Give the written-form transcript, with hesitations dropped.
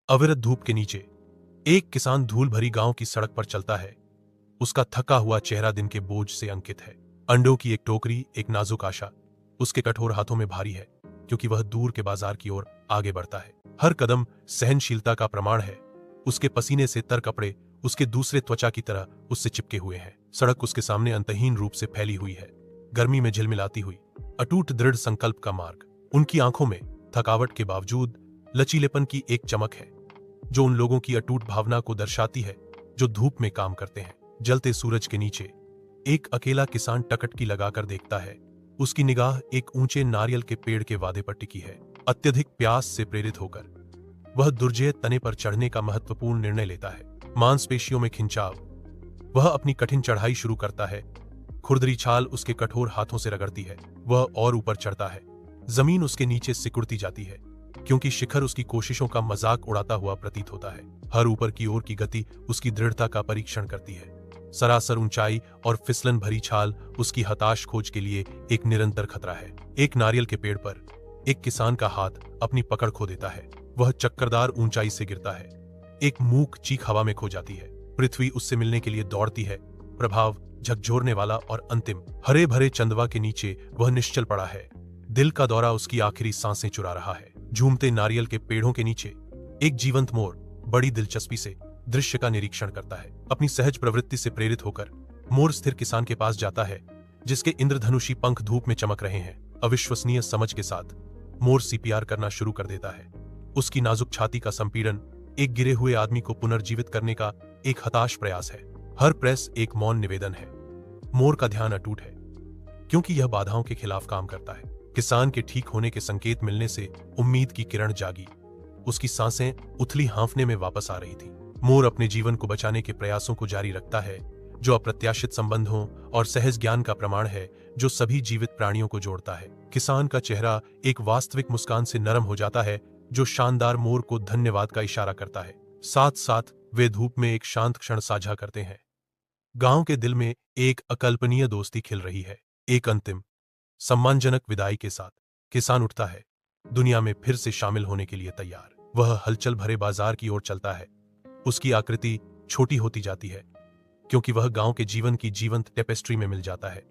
अविरत धूप के नीचे एक किसान धूल भरी गांव की सड़क पर चलता है। उसका थका हुआ चेहरा दिन के बोझ से अंकित है। अंडों की एक टोकरी, एक नाजुक आशा उसके कठोर हाथों में भारी है, क्योंकि वह दूर के बाजार की ओर आगे बढ़ता है। हर कदम सहनशीलता का प्रमाण है। उसके पसीने से तर कपड़े उसके दूसरे त्वचा की तरह उससे चिपके हुए हैं। सड़क उसके सामने अंतहीन रूप से फैली हुई है, गर्मी में झिलमिलाती हुई, अटूट दृढ़ संकल्प का मार्ग। उनकी आंखों में थकावट के बावजूद लचीलेपन की एक चमक है, जो उन लोगों की अटूट भावना को दर्शाती है जो धूप में काम करते हैं। जलते सूरज के नीचे एक अकेला किसान टकटकी लगाकर देखता है। उसकी निगाह एक ऊंचे नारियल के पेड़ के वादे पर टिकी है। अत्यधिक प्यास से प्रेरित होकर वह दुर्जय तने पर चढ़ने का महत्वपूर्ण निर्णय लेता है। मांसपेशियों में खिंचाव, वह अपनी कठिन चढ़ाई शुरू करता है। खुरदरी छाल उसके कठोर हाथों से रगड़ती है। वह और ऊपर चढ़ता है। जमीन उसके नीचे सिकुड़ती जाती है, क्योंकि शिखर उसकी कोशिशों का मजाक उड़ाता हुआ प्रतीत होता है। हर ऊपर की ओर की गति उसकी दृढ़ता का परीक्षण करती है। सरासर ऊंचाई और फिसलन भरी छाल उसकी हताश खोज के लिए एक निरंतर खतरा है। एक नारियल के पेड़ पर एक किसान का हाथ अपनी पकड़ खो देता है। वह चक्करदार ऊंचाई से गिरता है। एक मूक चीख हवा में खो जाती है। पृथ्वी उससे मिलने के लिए दौड़ती है। प्रभाव झकझोरने वाला और अंतिम। हरे भरे चंदवा के नीचे वह निश्चल पड़ा है। दिल का दौरा उसकी आखिरी सांसें चुरा रहा है। झूमते नारियल के पेड़ों के नीचे एक जीवंत मोर बड़ी दिलचस्पी से दृश्य का निरीक्षण करता है। अपनी सहज प्रवृत्ति से प्रेरित होकर मोर स्थिर किसान के पास जाता है, जिसके इंद्रधनुषी पंख धूप में चमक रहे हैं। अविश्वसनीय समझ के साथ मोर सीपीआर करना शुरू कर देता है। उसकी नाजुक छाती का संपीड़न एक गिरे हुए आदमी को पुनर्जीवित करने का एक हताश प्रयास है। हर प्रेस एक मौन निवेदन है। मोर का ध्यान अटूट है, क्योंकि यह बाधाओं के खिलाफ काम करता है। किसान के ठीक होने के संकेत मिलने से उम्मीद की किरण जागी। उसकी सांसें उथली हांफने में वापस आ रही थी। मोर अपने जीवन को बचाने के प्रयासों को जारी रखता है, जो अप्रत्याशित संबंधों और सहज ज्ञान का प्रमाण है, जो सभी जीवित प्राणियों को जोड़ता है। किसान का चेहरा एक वास्तविक मुस्कान से नरम हो जाता है, जो शानदार मोर को धन्यवाद का इशारा करता है। साथ साथ वे धूप में एक शांत क्षण साझा करते हैं। गांव के दिल में एक अकल्पनीय दोस्ती खिल रही है। एक अंतिम सम्मानजनक विदाई के साथ किसान उठता है, दुनिया में फिर से शामिल होने के लिए तैयार। वह हलचल भरे बाजार की ओर चलता है। उसकी आकृति छोटी होती जाती है, क्योंकि वह गांव के जीवन की जीवंत टेपेस्ट्री में मिल जाता है।